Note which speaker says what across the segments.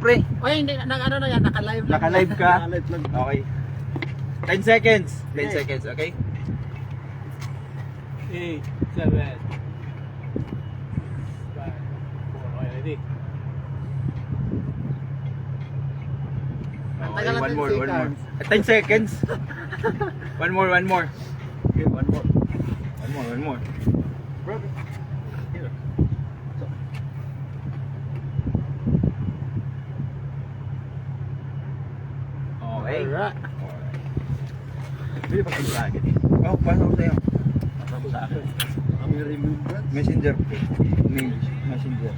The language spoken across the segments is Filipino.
Speaker 1: pre.
Speaker 2: Oy, hindi, ano na yan, naka-live lang.
Speaker 1: Naka-live ka?
Speaker 3: Naka-live lang.
Speaker 1: Okay. 10 seconds. 10
Speaker 3: Okay.
Speaker 1: seconds, okay?
Speaker 3: 8, 7, 5, 4, okay, ready?
Speaker 2: Ang
Speaker 1: Okay,
Speaker 2: tagal ng
Speaker 1: one
Speaker 2: 10
Speaker 1: more, one more.
Speaker 2: seconds.
Speaker 1: 10 seconds. One more.
Speaker 3: Okay, one more.
Speaker 1: One more.
Speaker 3: Bro, here.
Speaker 1: Okay.
Speaker 2: Alright.
Speaker 1: Pwede pa kayo sa akin eh. Oh, paano ko sa'yo?
Speaker 3: Pasok sa akin. Kami remembrance.
Speaker 1: Messenger. Mail. Messenger.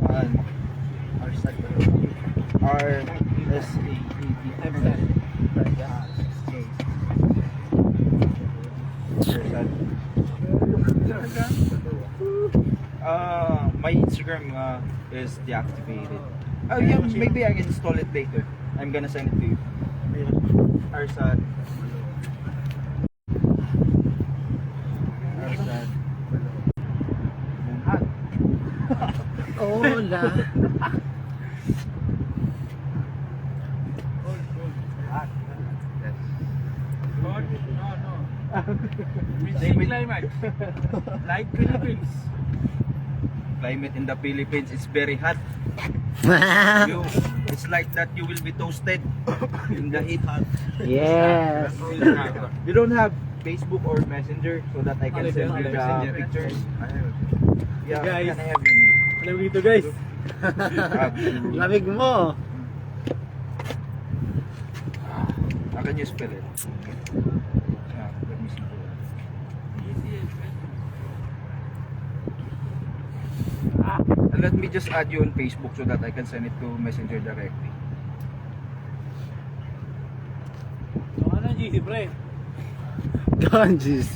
Speaker 1: Ano?
Speaker 3: Arsad.
Speaker 1: R-S-A-D-D-M. My Instagram is deactivated. Oh yeah, maybe I can install it later. I'm gonna send it to you. Arsad. Arsad.
Speaker 2: Hola.
Speaker 3: Climate. Like Philippines.
Speaker 1: Climate in the Philippines is very hot. It's like that you will be toasted in the heat.
Speaker 2: Yes.
Speaker 1: You don't have Facebook or Messenger so that I can send you the pictures. Yeah,
Speaker 3: Guys.
Speaker 1: can I have your name?
Speaker 3: Alam dito guys.
Speaker 2: Lamig mo.
Speaker 1: How can you spell it? Let me see. And let me just add you on Facebook so that I can send it to Messenger directly.
Speaker 3: So ano GC pre?
Speaker 2: Ganjis.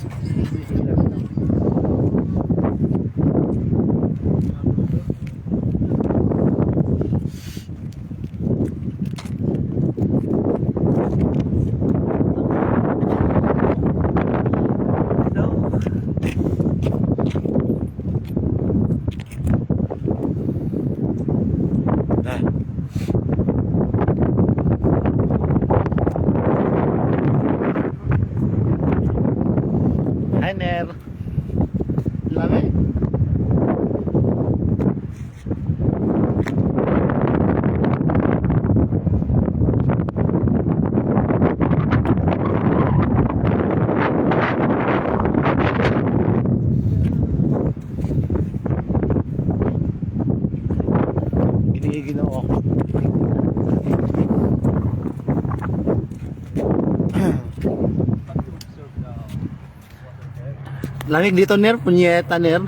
Speaker 2: Hi, Ner. Lamig. Giniginaw ako. Lamig dito, Ner. Punyeta, Ner.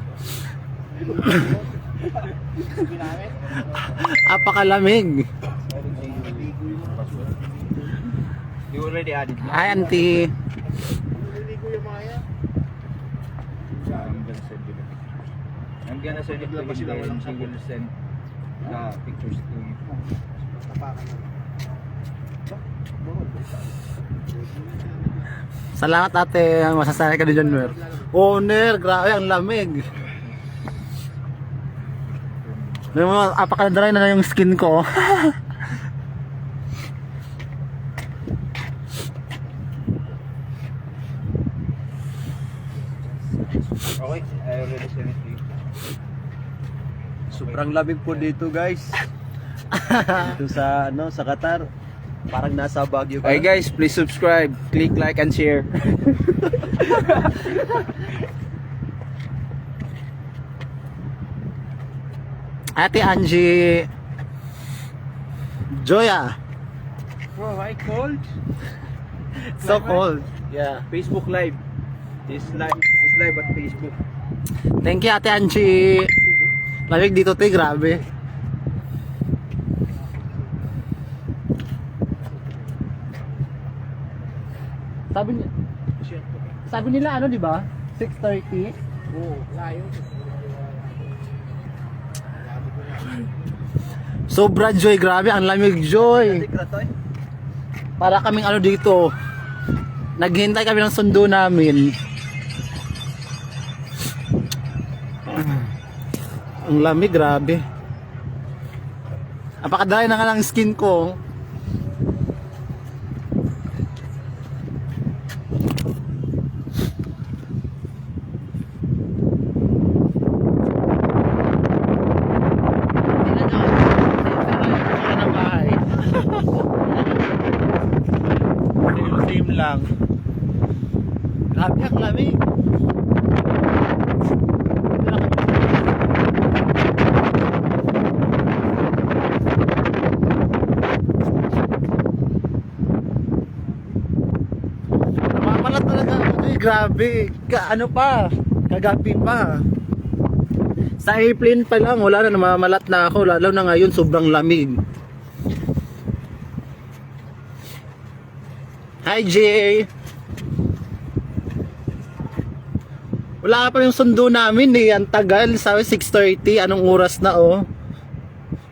Speaker 2: Apakalamig.
Speaker 1: You already added me?
Speaker 2: Hi, auntie.
Speaker 1: I'm gonna send you the pictures. I'm gonna send it to you and she will send the pictures to you.
Speaker 2: Salamat, ate. Masasaya ka din dyan, Ner. Oh, Ner. Grabe, ang lamig. Apaka-dry na yung skin ko.
Speaker 1: Okay, I already sent it to you.
Speaker 3: Sobrang lamig po dito guys. Dito sa sa Qatar. Parang nasa Baguio ka.
Speaker 1: Hey guys, please subscribe, click like and share.
Speaker 2: Ate Angie. Joya.
Speaker 1: Bro, why cold?
Speaker 2: So cold. Yeah.
Speaker 1: Facebook Live. This live at Facebook.
Speaker 2: Thank you, Ate Angie. Lamig dito, te. Grabe. Sabi nila ano, di ba? 6:30.
Speaker 3: Oo, layo.
Speaker 2: Sobra, Joy. Grabe, ang lamig, Joy. Para kaming ano dito. Naghintay kami ng sundo namin. Ang lamig, grabe. Napaka-dry na nga ng skin ko. Same lang. Grabe ang lamig. Namamalat talaga. Ay, grabe. Ano pa? Kagabi pa. Sa airplane pa lang, wala na, namamalat na ako. Lalo na ngayon, sobrang lamig. Hi, Jay! Wala pa yung sundo namin eh. Ang tagal. Sabi 6:30. Anong oras na oh?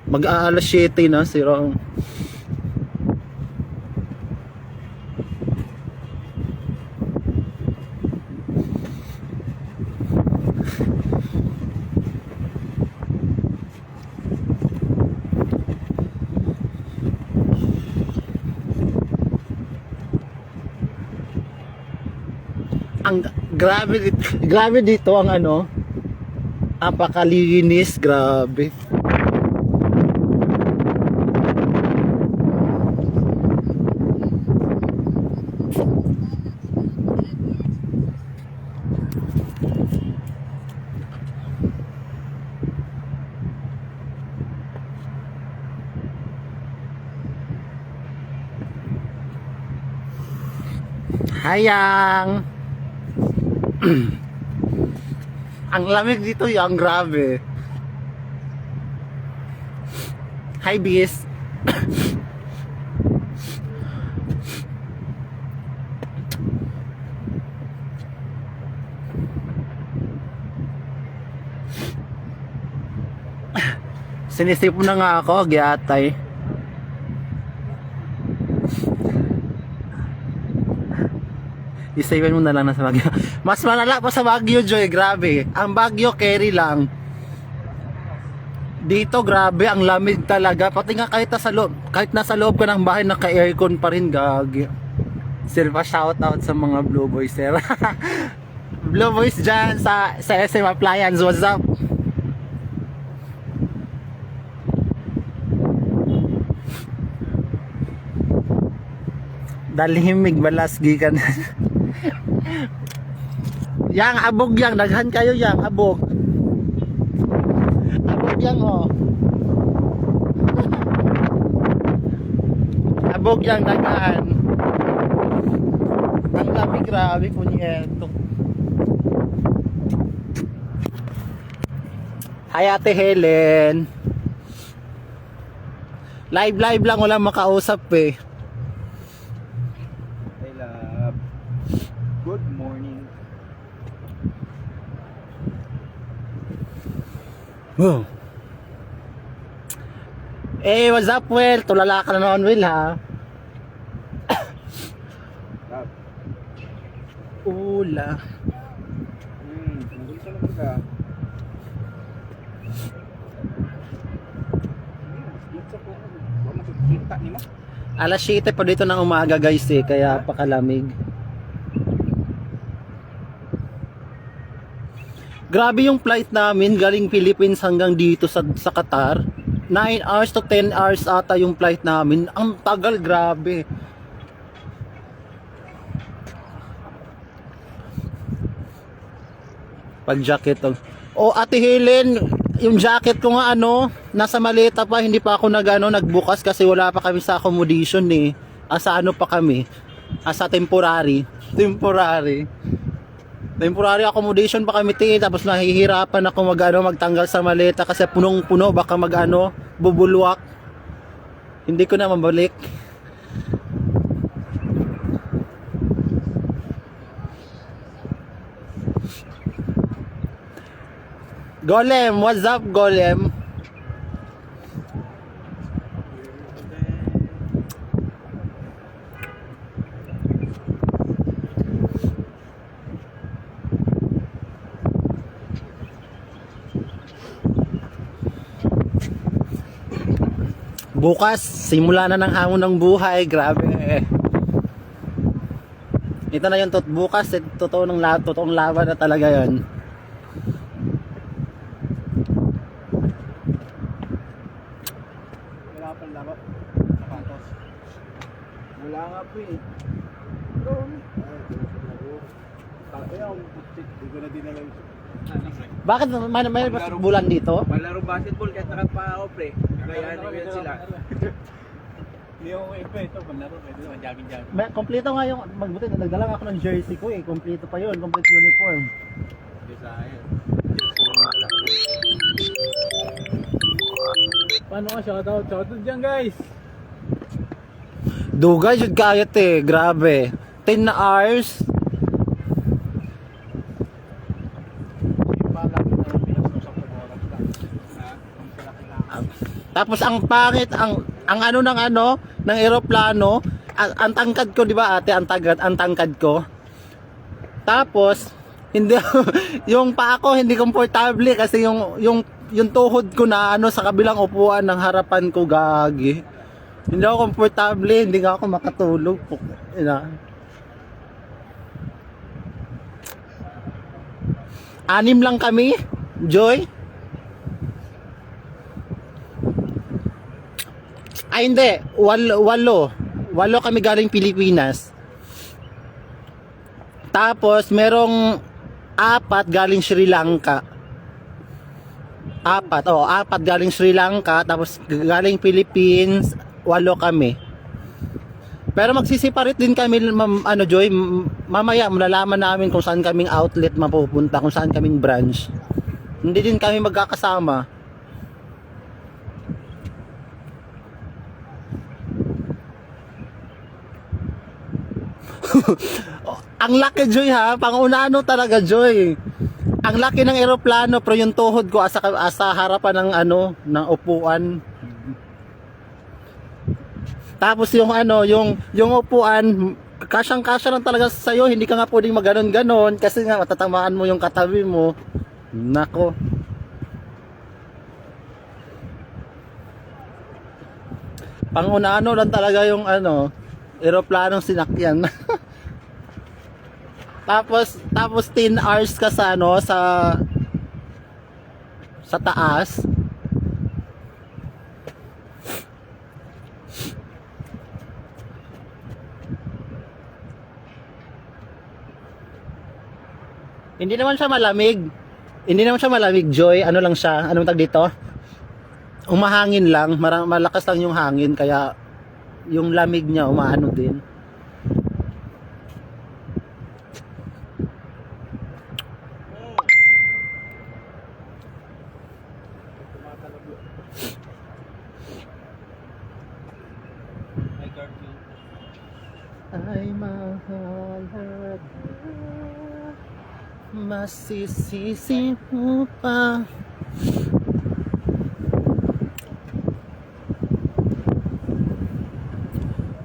Speaker 2: Mag-aalas 7 na. Sirong. Ang grabe dito ang ano, napakalinis, grabe. Hayang. Ang lamig dito yung grabe. Hi, Bis. Sinisip mo na nga ako, gyatay. Isayin mo na lang na sa Baguio. Mas malala pa sa Baguio, Joy. Grabe. Ang Baguio, carry lang. Dito, grabe. Ang lamig talaga. Pati nga kahit nasa loob ka ng bahay, naka-aircon pa rin, gagi. Sir, pa shoutout sa mga Blue Boys, sir. Blue Boys dyan sa SM Appliance. What's up? Dalhimig balas gikan. Yang abog yang daghan kayo yang abog. Abog yang oh. Abog yang daghan. Ang lamig, grabe kunyeto. Hi Ate Helen. Live lang, wala makausap eh.
Speaker 1: Hey, love. Good morning.
Speaker 2: Oh. Eh, what's up, Will? Tulala ka na naman, Will, ha?
Speaker 1: Love.
Speaker 2: Ula.
Speaker 1: Nandun ka naman ka. Dito po, wala makikita ni mo.
Speaker 2: Alas 7 pa dito ng umaga, guys, eh. Kaya pakalamig. Grabe yung flight namin galing Philippines hanggang dito sa Qatar. 9 hours to 10 hours ata yung flight namin. Ang tagal, grabe. Pag jacket oh. Oh, Ate Helen, yung jacket ko nga ano, nasa maleta pa, hindi pa ako nagbukas kasi wala pa kami sa accommodation eh. Asa ano pa kami? Asa temporary accommodation pa kami tapos nahihirapan ako magtanggal sa maleta kasi punong-puno, baka bubulwak. Hindi ko na mabalik. Golem, what's up, Golem? Bukas, simula na ng hamon ng buhay. Grabe. Ito na yung bukas, totoong laban na talaga yon.
Speaker 3: Wala pang laro. Sapatos.
Speaker 1: Wala nga po eh.
Speaker 3: Ayaw, hindi ko na dinala yung
Speaker 2: Bakit may bulan dito?
Speaker 1: Malaro basketball kahit nakapa-off eh. Kaya ano yun sila.
Speaker 3: Hindi ako ito, panlaro, pwede naman, jogging-jogging.
Speaker 2: Kompleto nga yung, magbuti, nagdala ako ng jersey ko eh. Kompleto pa yun, complete uniform.
Speaker 3: Hindi sa akin. Paano ka, shoutout? Shoutout dyan guys!
Speaker 2: Dugay, jud kayat eh, grabe. 10 na hours. Tapos ang pangit, ang ano ng eroplano, ang tangkad ko, di ba ate, ang tangkad ko. Tapos hindi yung paa ko hindi komportable kasi yung tuhod ko na sa kabilang upuan ng harapan ko, gagi. Hindi ako komportable, hindi nga ako makatulog. Anim lang kami, Joy. Ay hindi, walo kami galing Pilipinas. Tapos merong 4 galing Sri Lanka. 4 galing Sri Lanka, tapos galing Philippines, 8 kami. Pero magsisiparate din kami, Joy, mamaya malalaman namin kung saan kaming outlet mapupunta, kung saan kaming branch. Hindi din kami magkakasama. Ang laki, Joy, ha, pang-unano talaga, Joy. Ang laki ng eroplano, pero yung tuhod ko asa harapan ng upuan. Tapos yung upuan, kasyang-kasya lang talaga sa'yo, hindi ka nga pwedeng maganon-ganon kasi nga matatamaan mo yung katabi mo. Nako. Pang-unano lang talaga yung eroplanong sinakyan. tapos 10 hours ka sa taas. Hindi naman siya malamig, Joy. Ano lang siya? Anong tag dito? Umahangin lang, malakas lang yung hangin kaya yung lamig niya umaano din. Ay mahal at masisisi mo pa.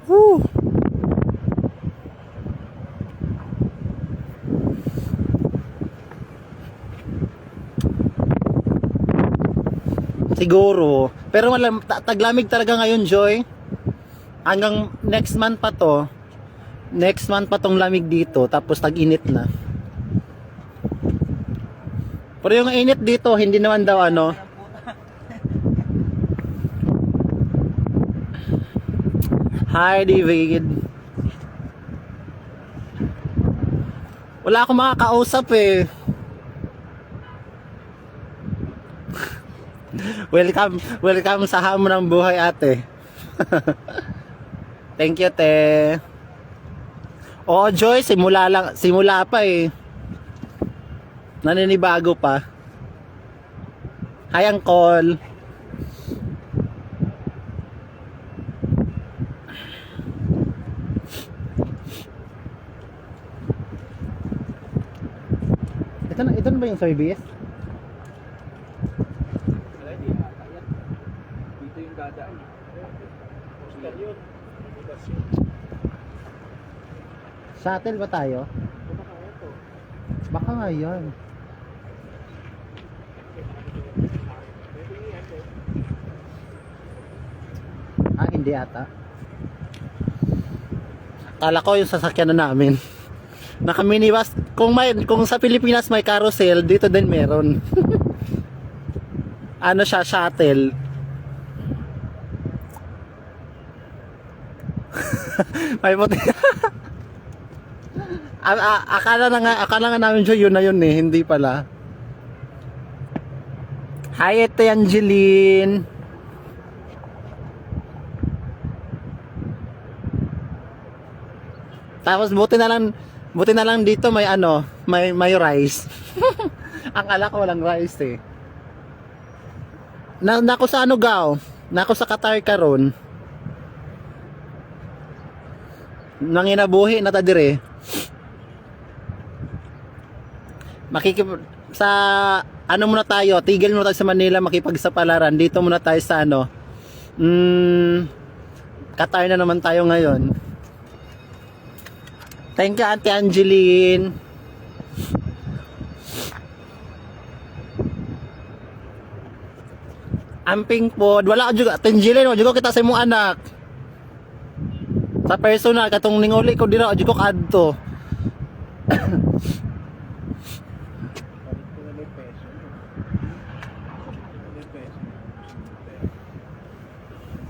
Speaker 2: Woo! Siguro. Pero taglamig talaga ngayon, Joy. Hanggang next month pa to. Next month pa tong lamig dito. Tapos tag-init na. Pero yung init dito, hindi naman daw Hi, David. Wala akong makakausap eh. Welcome sa hamon ng buhay, ate. Thank you, te. Oo, Joy, simula pa eh. Naninibago pa. Hi, Uncle. Ito na ba yung service?
Speaker 1: Dito yung dadaan.
Speaker 2: Shuttle ba tayo? Baka nga yan. Hindi ata. Kala ko yung sasakyan na namin. Naka minibus. Kung sa Pilipinas may carousel, dito din meron. Ano siya, shuttle. May puti. Akala nga namin siya yun na yun eh, hindi pala. Hi, ito Angeline. Tapos buti na lang dito may ano, may rice. Akala ko walang rice eh. Nako sa ano gaw? Nako sa Qatar karon. Nanginabuhi na ta dire. Sa ano muna tayo, tigil muna tayo sa Manila makipagsapalaran. Dito muna tayo sa ano. Qatar na naman tayo ngayon. Thank you, Auntie Angeline. Amping pod. Wala ka juga. Angeline, wala juga kita sa imong anak. Sa personal, katong ninguli ko dira, wala juga kadto.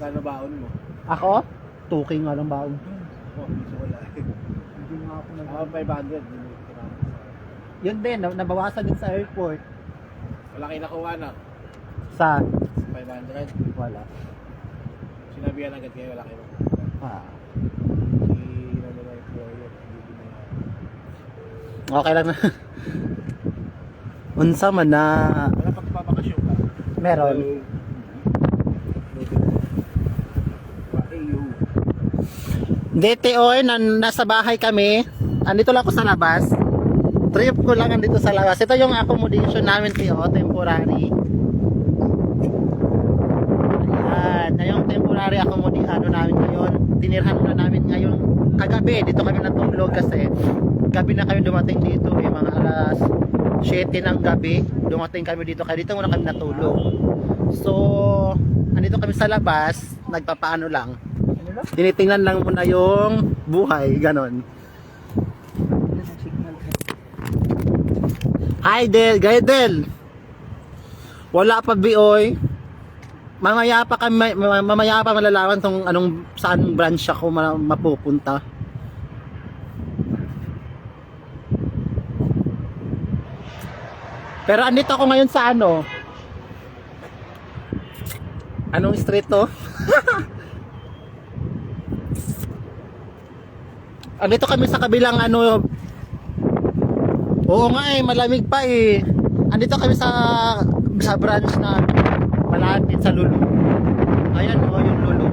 Speaker 3: Kano baon mo?
Speaker 2: Ako? Tuking nga lang baon.
Speaker 3: Oh, wala.
Speaker 2: Hindi nga ako
Speaker 3: 500.
Speaker 2: Yun din, nabawasan din sa airport.
Speaker 3: Wala kayo nakuha na.
Speaker 2: Sa?
Speaker 3: 500.
Speaker 2: Wala.
Speaker 3: Sinabihan agad kayo, wala kayo.
Speaker 2: Okay lang na. Unsa man na.
Speaker 3: Wala pagpapakasyon ka.
Speaker 2: Meron. DTO, nasa bahay kami. Andito lang ako sa labas. Trip ko lang andito sa labas. Ito yung accommodation namin, TO, temporary. Ayan, na yung temporary accommodation namin ngayon. Tinirhan na namin ngayon kagabi. Dito kami natulog kasi gabi na kami dumating dito eh, mga alas 7 ng gabi. Dumating kami dito, kaya dito muna kami natulog. So, andito kami sa labas, nagpapaano lang. Tinitingnan lang muna yung buhay, ganon. Hi Del, Gaydel. Wala pa Bioy. Mamaya pa malalaman tong anong saan branch ako mapupunta. Pero andito ako ngayon sa ano? Anong street to? Andito kami sa kabilang ano. Oo nga eh, malamig pa eh. Andito kami sa branch na malapit sa Lulu. Ayan o, yung Lulu.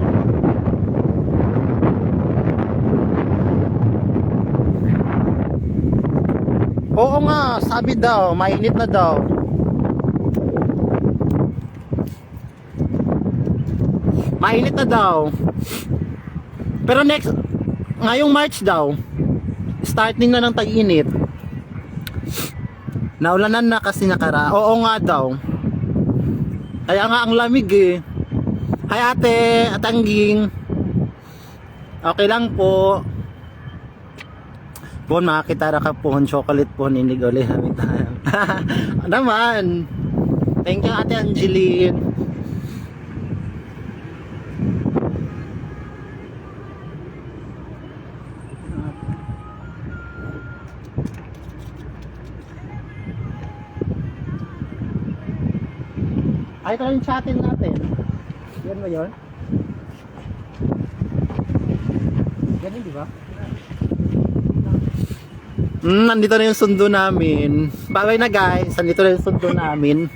Speaker 2: Oo nga, sabi daw, mainit na daw. Mainit na daw. Pero ngayong March daw, starting na ng tag-init. Naulanan na kasi nakara. Oo nga daw. Kaya nga ang lamig eh. Hi ate, atangging. Okay lang po. Pon, makakita ka po. Chocolate po, ninig ulit. Naman. Thank you ate Angeline. Ay, ito yung chatin natin. Yan ba yun? Yan yun, di ba? Nandito na yung sundo namin. Bye-bye na guys. Nandito na yung sundo namin.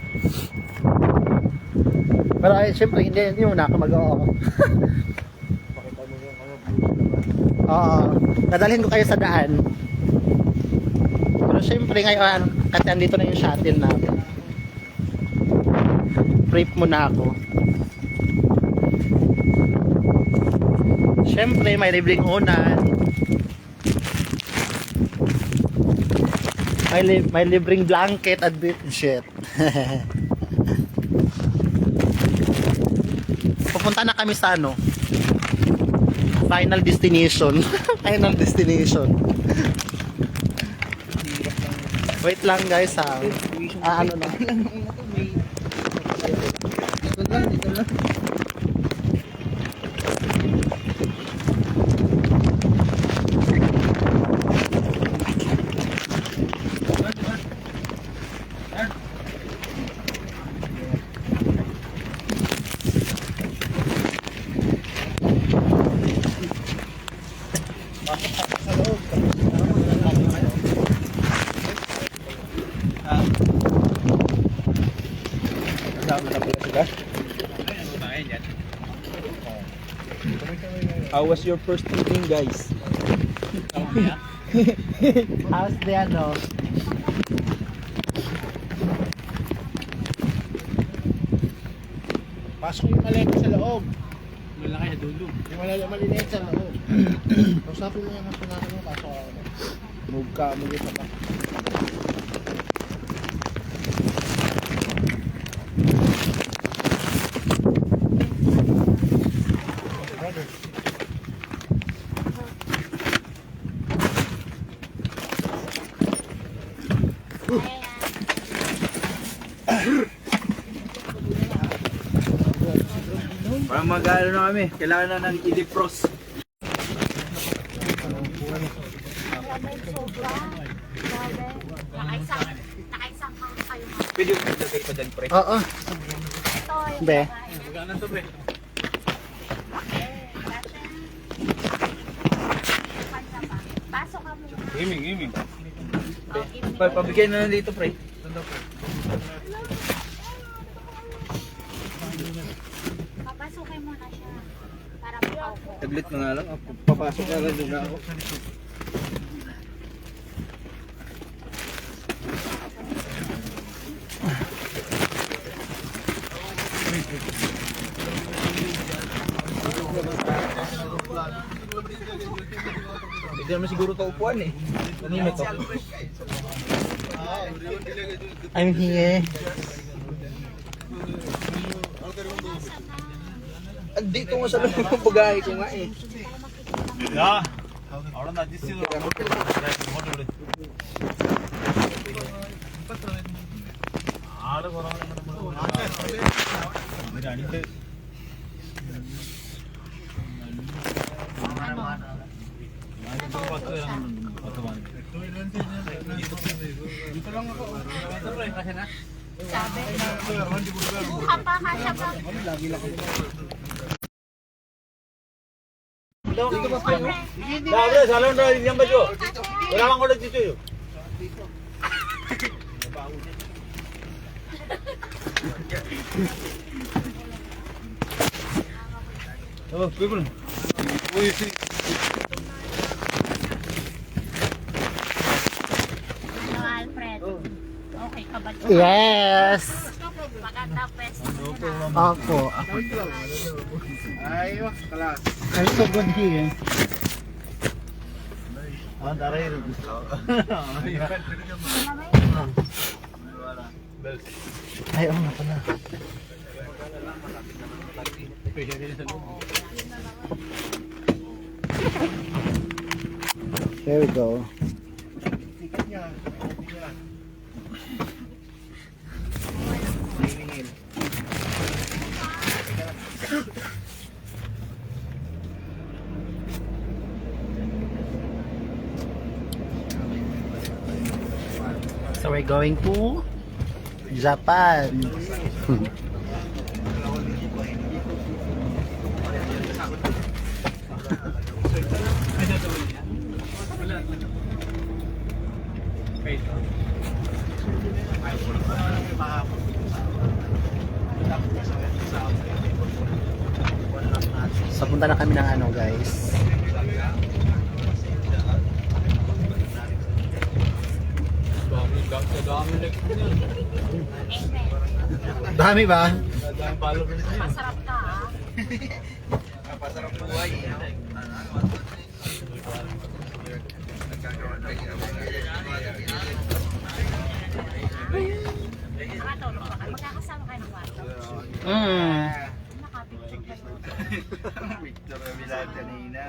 Speaker 2: Pero ay, syempre, hindi muna ako mag-oo. Oo. Nadalhin ko kayo sa daan. Pero syempre ngayon, kasi andito na yung shuttle namin. Brief muna ako. Syempre may libreng unan. May libreng blanket at bedsheet. Pupunta na kami sa ano, Final destination. Final destination. Wait lang guys ha. Ano na.
Speaker 1: Dito lang. How was your first meeting, guys?
Speaker 2: How's the ano?
Speaker 4: Pasok yung malaki sa loob. Malaki sa dulo. Yung maliliit sa loob. Usapin mo yung hasunakan mo, pasok ako. Move ka, move ka pa.
Speaker 1: Parang mag-ano na kami. Kailangan na ng i-defrost.
Speaker 5: Nakaisang kayo.
Speaker 1: Pwede yung ilagay pa dyan, pre.
Speaker 2: Oo. Be.
Speaker 5: Pasok ka muna.
Speaker 1: Gaming.
Speaker 5: Oh, evening.
Speaker 1: Pabigyan na lang dito, pre.
Speaker 5: Papasukin mo na siya. Para makaupo.
Speaker 1: Taglit na nga lang. Papasok na lang doon ako. Hindi naman siguro ito upuan eh. Kanina to.
Speaker 2: I'm here.
Speaker 1: Dito nga sa loob ng bagahe ko nga eh.
Speaker 5: Sabi. Buka pa kasya pa.
Speaker 1: Oh, people.
Speaker 5: Ano, Alfred? Okay ka ba?
Speaker 2: Yes.
Speaker 5: Maganda pwesto mo na.
Speaker 2: Ako.
Speaker 4: Ayos, kalas.
Speaker 2: I'm so good here. Ay, oo nga pala. There we go. So we're going to Japan. So punta na kami ng ano guys. Dami ba?
Speaker 5: Masarap ka, ha?
Speaker 1: Pasarap buhay.
Speaker 5: Nakatulog pa kayo. Magkakasama kayo ng kwarto.
Speaker 2: Mm.
Speaker 5: Nakapicture kayo.
Speaker 1: Picture kami lahat kanina.